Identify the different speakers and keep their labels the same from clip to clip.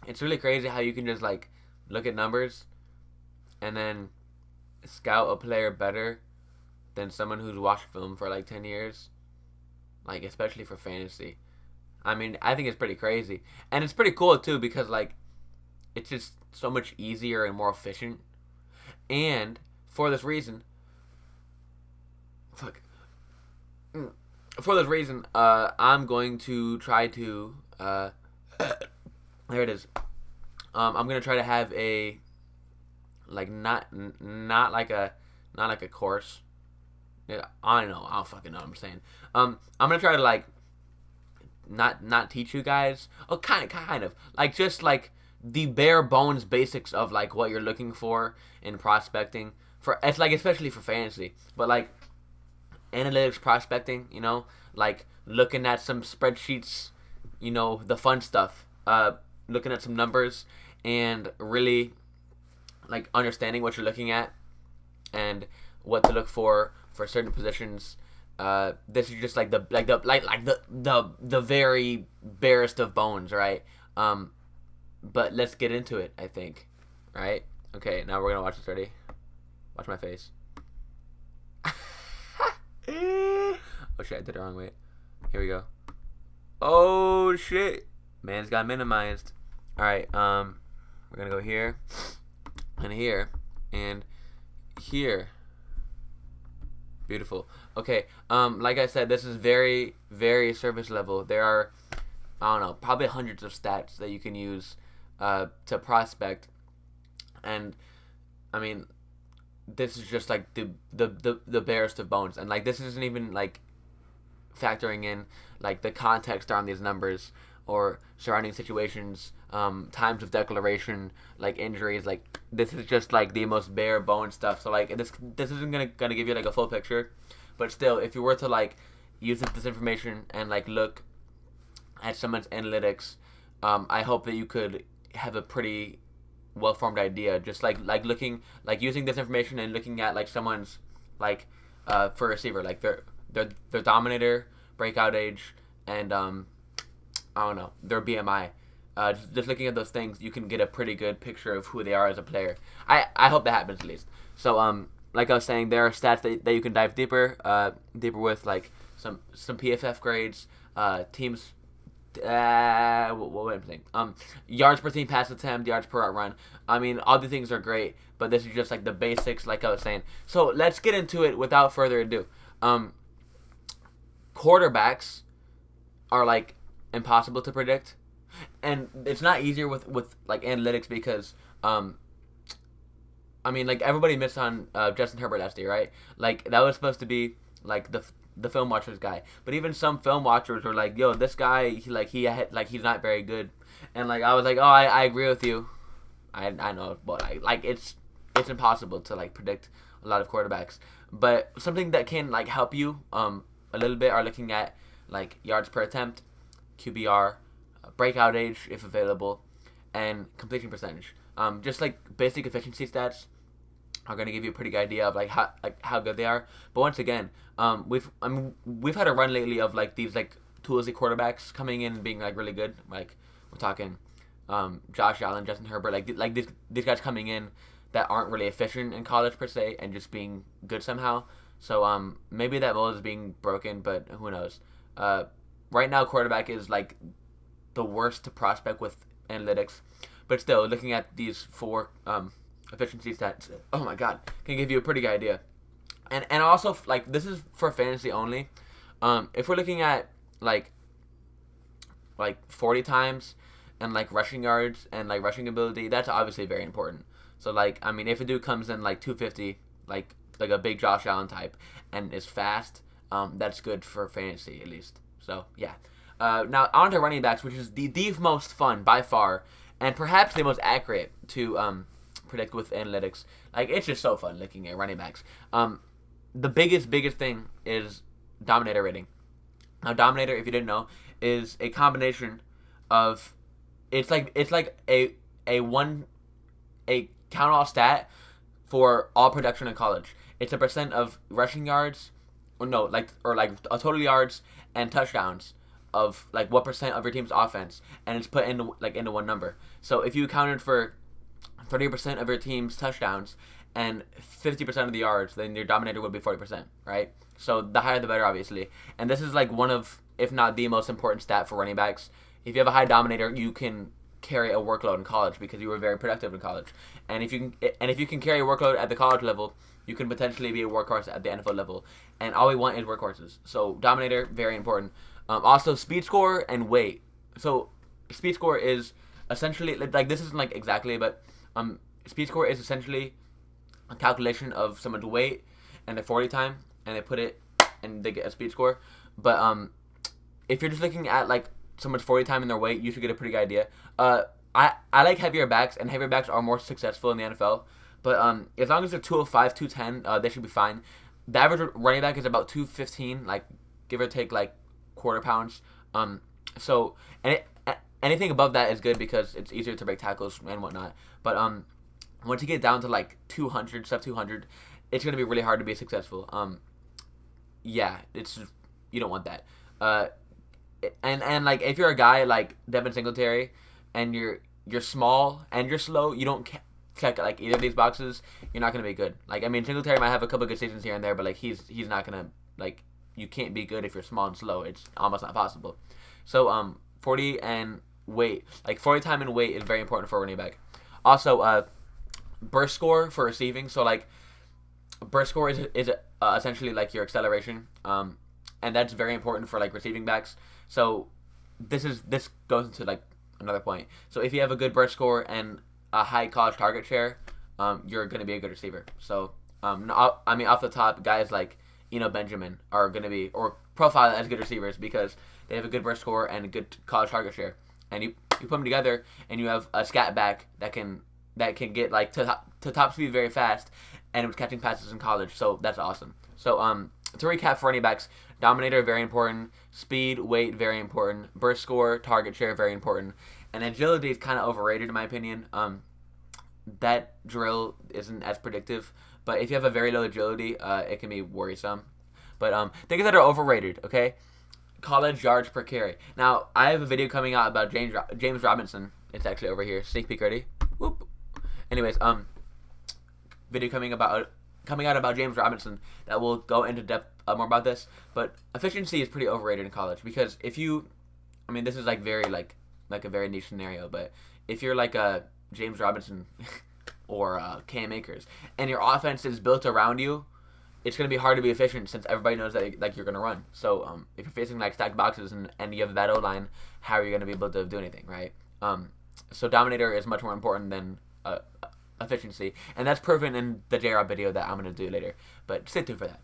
Speaker 1: it's really crazy how you can just like look at numbers and then scout a player better than someone who's watched film for like 10 years, like especially for fantasy. I mean, I think it's pretty crazy. And it's pretty cool too because like it's just so much easier and more efficient. And for this reason, fuck. For this reason, I'm going to try to there it is. I'm gonna try to have a like not like a course. Yeah, I don't know. I don't fucking know what I'm saying. I'm gonna try to like not teach you guys. Oh, kind of like just like the bare bones basics of like what you're looking for in prospecting. For it's like especially for fantasy, but like analytics prospecting. Like looking at some spreadsheets. The fun stuff. Looking at some numbers and really like understanding what you're looking at and what to look for certain positions. This is just like the very barest of bones, right? But let's get into it. I think, right? Okay, now we're gonna watch this. Ready? Watch my face. Oh shit! I did it wrong. Wait. Here we go. Oh shit! Man's got minimized. All right. We're gonna go here and here and here. Beautiful. Okay. Like I said, this is very, very surface level. There are, I don't know, probably hundreds of stats that you can use to prospect, and I mean, this is just like the barest of bones, and like this isn't even like factoring in like the context around these numbers or surrounding situations, times of declaration, like injuries. Like this is just like the most bare bone stuff. So like this isn't gonna give you like a full picture, but still, if you were to like use this information and like look at someone's analytics, I hope that you could have a pretty well formed idea. Just like looking like using this information and looking at like someone's like for a receiver like their dominator, breakout age, and I don't know, their BMI. Just looking at those things, you can get a pretty good picture of who they are as a player. I hope that happens at least. So like I was saying, there are stats that you can dive deeper with, like some PFF grades, teams. What am I saying? Yards per team pass attempt, yards per out run. I mean, all the things are great, but this is just like the basics, like I was saying. So let's get into it without further ado. Quarterbacks are like impossible to predict, and it's not easier with like analytics because I mean like everybody missed on Justin Herbert last year, right? Like that was supposed to be like the film watchers guy, but even some film watchers were like, yo, this guy he's not very good, and like I was like, oh, I agree with you. I know, but it's impossible to like predict a lot of quarterbacks, but something that can like help you a little bit are looking at like yards per attempt, QBR, breakout age if available, and completion percentage. Just like basic efficiency stats are going to give you a pretty good idea of like how good they are. But once again, we've had a run lately of like these like toolsy quarterbacks coming in and being like really good. Like we're talking Josh Allen, Justin Herbert, like these guys coming in that aren't really efficient in college per se and just being good somehow. So maybe that mold is being broken, but who knows? Right now, quarterback is like the worst to prospect with analytics, but still, looking at these four efficiency stats, oh my god, can give you a pretty good idea. And also like this is for fantasy only. If we're looking at like 40 times and like rushing yards and like rushing ability, that's obviously very important. So like I mean, if a dude comes in like 250, like a big Josh Allen type, and is fast, that's good for fantasy at least. So yeah. Now on to running backs, which is the most fun by far, and perhaps the most accurate to predict with analytics. Like it's just so fun looking at running backs. The biggest thing is Dominator Rating. Now Dominator, if you didn't know, is a combination of it's like a count all stat for all production in college. It's a percent of rushing yards, or no, like a total yards and touchdowns of like what percent of your team's offense, and it's put into one number. So if you accounted for 30% of your team's touchdowns and 50% of the yards, then your dominator would be 40%, right? So the higher the better, obviously. And this is like one of, if not the most important stat for running backs. If you have a high dominator, you can carry a workload in college because you were very productive in college. And if you can carry a workload at the college level, you can potentially be a workhorse at the NFL level. And all we want is workhorses. So dominator, very important. Also speed score and weight. So speed score is essentially, like, this isn't like exactly, but speed score is essentially a calculation of someone's weight and their 40 time, and they put it and they get a speed score. But if you're just looking at like someone's 40 time and their weight, you should get a pretty good idea. I like heavier backs, and heavier backs are more successful in the NFL. But as long as they're 205, 210, they should be fine. The average running back is about 215, like give or take like quarter pounds. So anything above that is good because it's easier to break tackles and whatnot. But once you get down to like 200, sub 200, it's gonna be really hard to be successful. Yeah, it's you don't want that. And like if you're a guy like Devin Singletary, and you're small and you're slow, you don't check like either of these boxes, you're not gonna be good. Like I mean, Singletary might have a couple good seasons here and there, but like he's not gonna, like, you can't be good if you're small and slow. It's almost not possible. So 40 and weight, like 40 time and weight is very important for a running back. Also burst score for receiving. So like burst score is essentially like your acceleration, and that's very important for like receiving backs. So this goes into like another point. So if you have a good burst score and a high college target share, you're going to be a good receiver. So I mean, off the top, guys like Benjamin are going to be, or profile as good receivers because they have a good burst score and a good college target share. And you put them together, and you have a scat back that can get like to top speed very fast, and it was catching passes in college. So that's awesome. So to recap for running backs, dominator, very important. Speed, weight, very important. Burst score, target share, very important. And agility is kind of overrated in my opinion. That drill isn't as predictive, but if you have a very low agility, it can be worrisome. But things that are overrated, okay? College yards per carry. Now, I have a video coming out about James Robinson. It's actually over here. Sneak peek ready. Whoop. Anyways, video coming out about James Robinson that will go into depth more about this. But efficiency is pretty overrated in college because if you, I mean, this is like very like a very niche scenario, but if you're like a James Robinson or Cam Akers and your offense is built around you, it's going to be hard to be efficient since everybody knows that like you're going to run. So if you're facing like stacked boxes and you have a bad O-line, how are you going to be able to do anything, right? So dominator is much more important than efficiency, and that's proven in the J-Rob video that I'm going to do later, but stay tuned for that.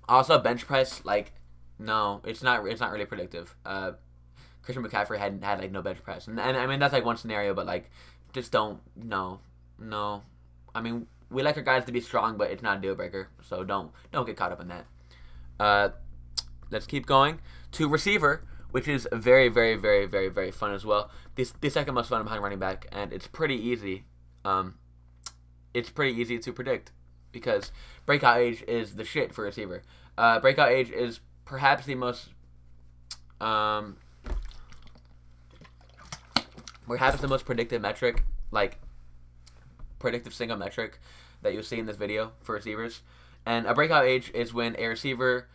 Speaker 1: Also bench press, like, no, it's not really predictive. Christian McCaffrey had like no bench press, and I mean that's like one scenario, but like just don't, no. I mean, we like our guys to be strong, but it's not a deal breaker, so don't get caught up in that. Let's keep going to receiver, which is very, very, very, very, very fun as well. The second most fun behind running back, and it's pretty easy. It's pretty easy to predict because breakout age is the shit for receiver. Breakout age is perhaps the most predictive metric, like predictive single metric that you'll see in this video for receivers. And a breakout age is when a receiver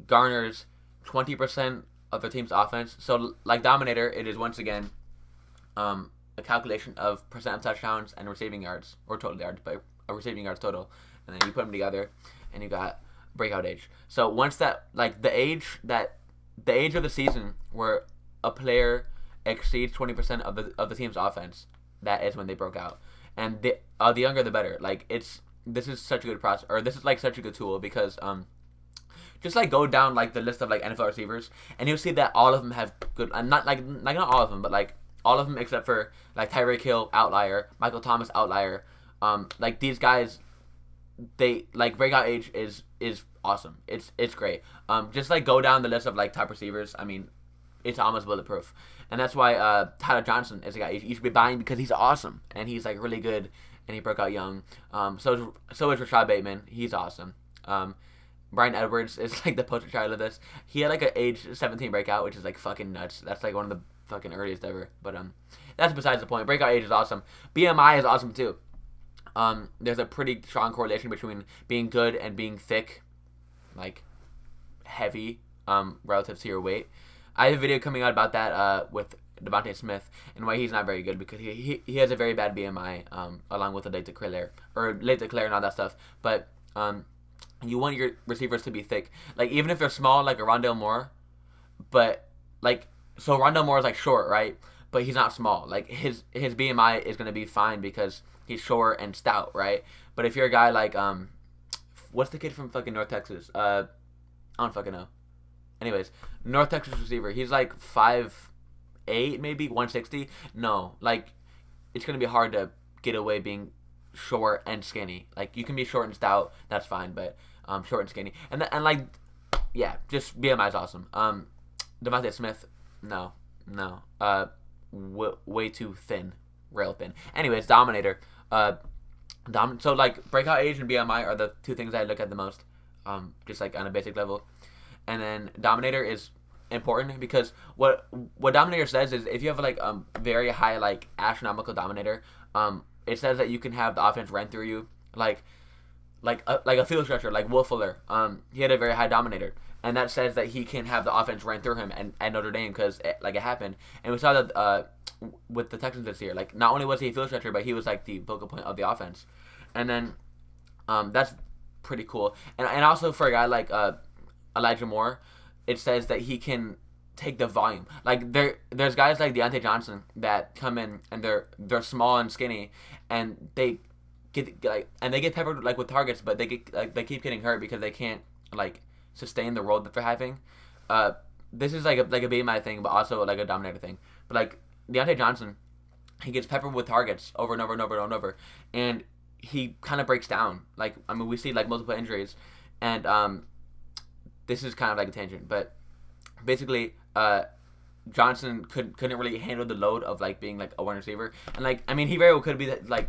Speaker 1: garners 20% of their team's offense. So like dominator, it is once again a calculation of percent of touchdowns and receiving yards, or total yards, but receiving yards total, and then you put them together and you got breakout age. So once that, like the age of the season where a player exceeds 20% of the team's offense, that is when they broke out. And the younger the better. Like this is such a good process, or this is like such a good tool because just like go down like the list of like NFL receivers, and you'll see that all of them have good, not all of them, but like all of them except for like Tyreek Hill, outlier, Michael Thomas, outlier. Like these guys, they like breakout age is awesome. It's great. Just like go down the list of like top receivers. I mean, it's almost bulletproof, and that's why Tyler Johnson is a guy you should be buying because he's awesome and he's like really good and he broke out young. So is Rashad Bateman. He's awesome. Brian Edwards is like the poster child of this. He had like an age 17 breakout, which is like fucking nuts. That's like one of the fucking earliest ever. But that's besides the point. Breakout age is awesome. BMI is awesome too. There's a pretty strong correlation between being good and being thick, like heavy, relative to your weight. I have a video coming out about that with Devontae Smith and why he's not very good because he has a very bad BMI, along with the late declare and all that stuff. But you want your receivers to be thick, like even if they're small, like a Rondale Moore, but like so Rondale Moore is like short, right? But he's not small. Like his BMI is gonna be fine because he's short and stout, right? But if you're a guy like what's the kid from fucking North Texas? I don't fucking know. Anyways, North Texas receiver. He's like 5'8", maybe 160. No, like it's gonna be hard to get away being short and skinny. Like you can be short and stout, that's fine, but short and skinny. And like yeah, just BMI is awesome. Devontae Smith, no. Way too thin, rail thin. Anyways, Dominator. So like breakout age and BMI are the two things I look at the most, just like on a basic level. And then Dominator is important because what Dominator says is if you have like very high like astronomical Dominator, it says that you can have the offense run through you like a field stretcher like Will Fuller. He had a very high Dominator, and that says that he can have the offense run through him and at Notre Dame because it happened. And we saw that with the Texans this year. Like not only was he a field stretcher, but he was like the focal point of the offense. And then that's pretty cool. And also for a guy like Elijah Moore, it says that he can take the volume. Like there's guys like Deontay Johnson that come in and they're small and skinny, and they get peppered like with targets, but they keep getting hurt because they can't like sustain the role that they're having. This is like a BMI thing, but also like a Dominator thing. But like Deontay Johnson, he gets peppered with targets over and over and over and over, and he kind of breaks down. Like I mean, we see like multiple injuries, and this is kind of like a tangent, but basically, Johnson couldn't really handle the load of like being like a wide receiver, and like I mean, he very well could be like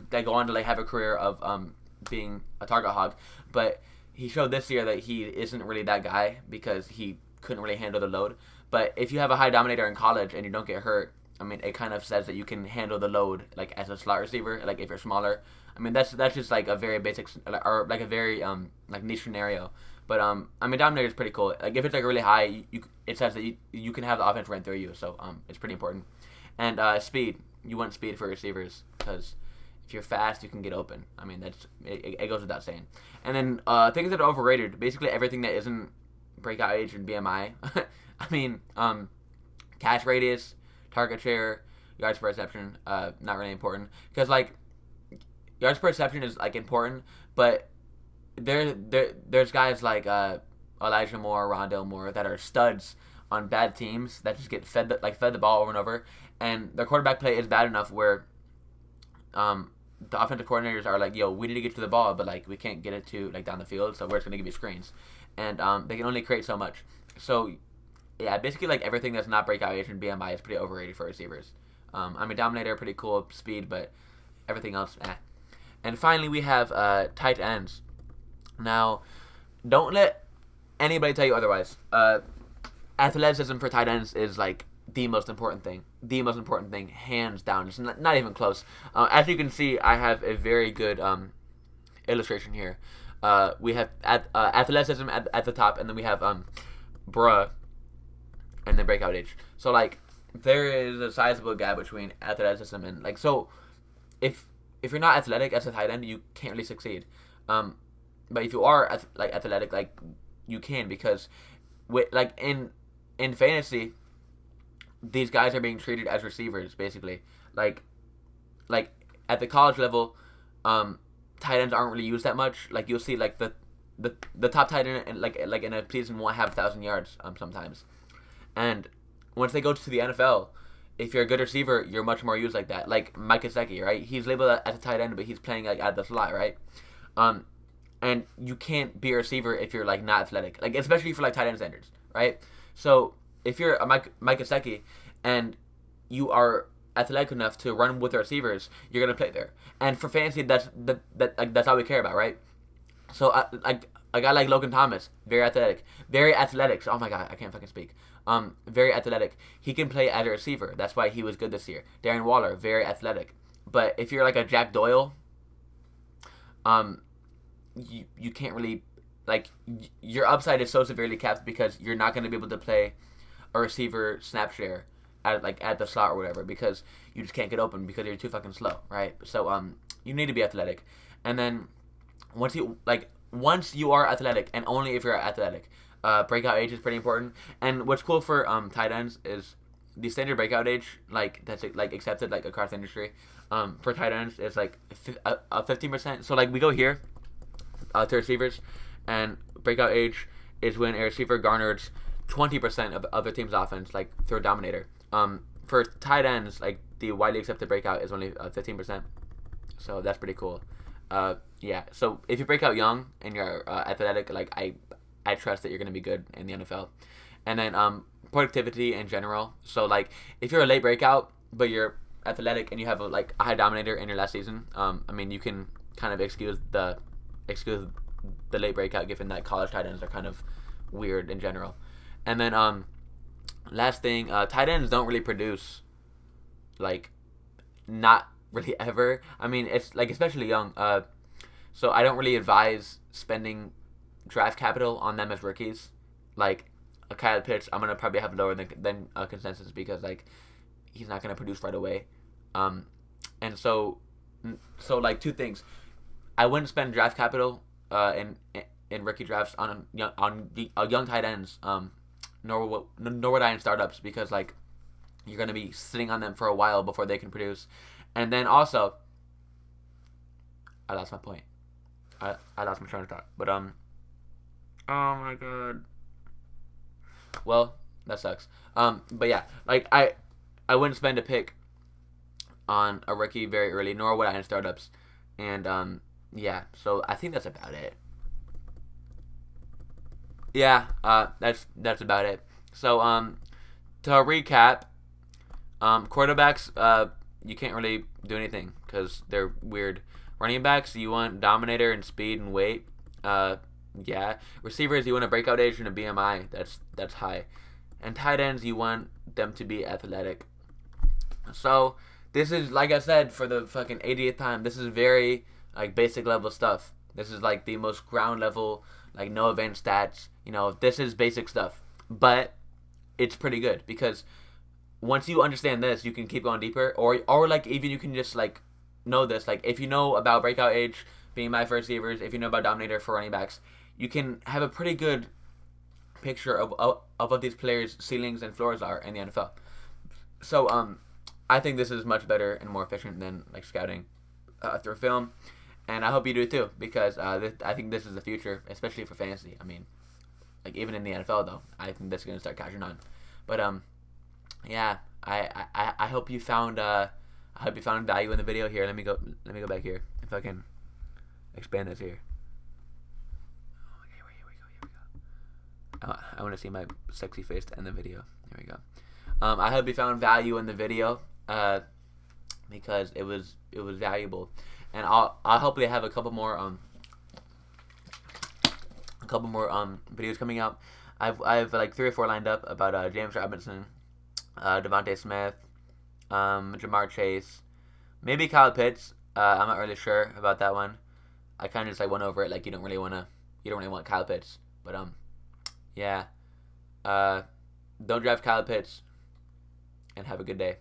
Speaker 1: go on to like have a career of being a target hog, but he showed this year that he isn't really that guy because he couldn't really handle the load. But if you have a high Dominator in college and you don't get hurt, I mean, it kind of says that you can handle the load like as a slot receiver, like if you're smaller. I mean, that's just like a very basic or like a very like niche scenario. But I mean, Dominator is pretty cool. Like if it's like really high, it says that you can have the offense run through you. So it's pretty important. And speed, you want speed for receivers because if you're fast, you can get open. I mean, that's it goes without saying. And then things that are overrated, basically everything that isn't breakout age and BMI. I mean, catch radius, target share, yards per reception, not really important because like yards per reception is like important, but there's guys like Elijah Moore, Rondale Moore that are studs on bad teams that just get fed the ball over and over, and their quarterback play is bad enough where the offensive coordinators are like, yo, we need to get to the ball, but like we can't get it to like down the field, so we're just gonna give you screens, and they can only create so much. So yeah, basically like everything that's not breakout age and BMI is pretty overrated for receivers. I mean, Dominator pretty cool speed, but everything else, eh. And finally, we have tight ends. Now, don't let anybody tell you otherwise. Athleticism for tight ends is like the most important thing. The most important thing, hands down. It's not even close. As you can see, I have a very good illustration here. We have athleticism at the top, and then we have bruh, and then breakout age. So like there is a sizable gap between athleticism and like so. If you're not athletic as a tight end, you can't really succeed. But if you are athletic, like you can, because like in fantasy, these guys are being treated as receivers basically. Like at the college level, tight ends aren't really used that much. Like you'll see like the top tight end in a season won't have 1,000 yards sometimes, and once they go to the NFL, if you're a good receiver, you're much more used like that. Like Mike Gesicki, right? He's labeled as a tight end, but he's playing like at the slot, right? And you can't be a receiver if you're like not athletic, like especially for like tight end standards, right? So if you're a Mike Gesicki and you are athletic enough to run with the receivers, you're gonna play there. And for fantasy, that's all we care about, right? So like A guy like Logan Thomas, very athletic, very athletic. Oh my god, I can't fucking speak. Very athletic. He can play as a receiver. That's why he was good this year. Darren Waller, very athletic. But if you're like a Jack Doyle, you can't really like your upside is so severely capped because you're not going to be able to play a receiver snap share at the slot or whatever because you just can't get open because you're too fucking slow, right? So you need to be athletic, and then once you are athletic and only if you're athletic, breakout age is pretty important. And what's cool for tight ends is the standard breakout age that's accepted across the industry for tight ends is 15%. So we go here to receivers, and breakout age is when a receiver garners 20% of other team's offense through a Dominator. For tight ends, the widely accepted breakout is only 15%. So that's pretty cool. Yeah. So if you break out young and you're athletic, I trust that you're gonna be good in the NFL. And then productivity in general. So if you're a late breakout but you're athletic and you have a high Dominator in your last season, I mean you can kind of excuse the late breakout given that college tight ends are kind of weird in general. And then last thing, tight ends don't really produce not really ever. I mean it's especially young. So I don't really advise spending draft capital on them as rookies. A Kyle Pitts, I'm gonna probably have lower than consensus because he's not gonna produce right away. And so two things. I wouldn't spend draft capital in rookie drafts on young tight ends. Nor would I in startups because you're gonna be sitting on them for a while before they can produce. And then also, I lost my point. I lost my train of thought. But oh my god. Well, that sucks. But yeah, I wouldn't spend a pick on a rookie very early, nor would I in startups. And yeah, so I think that's about it. Yeah, that's about it. So to recap, quarterbacks, you can't really do anything because they're weird. Running backs, you want Dominator and speed and weight. Yeah. Receivers, you want a breakout age and a BMI that's high. And tight ends, you want them to be athletic. So this is, like I said, for the fucking 80th time, this is very basic level stuff. This is the most ground level, no advanced stats. This is basic stuff. But it's pretty good because once you understand this, you can keep going deeper, or even you can just know this. If you know about breakout age, BMI for receivers, if you know about Dominator for running backs, you can have a pretty good picture of what these players' ceilings and floors are in the NFL. So I think this is much better and more efficient than scouting through film, and I hope you do too because I think this is the future, especially for fantasy. I mean, even in the NFL though, I think this is gonna start catching on. But yeah, I hope you found value in the video here. Let me go back here if I can expand this here. Okay, here we go. I want to see my sexy face to end the video. Here we go. I hope you found value in the video because it was valuable, and I'll hopefully have a couple more videos coming out. I've 3 or 4 lined up about James Robinson, Devontae Smith, Jamar Chase, maybe Kyle Pitts. I'm not really sure about that one. I kind of just went over it. You don't really want Kyle Pitts, but yeah. Don't draft Kyle Pitts, and have a good day.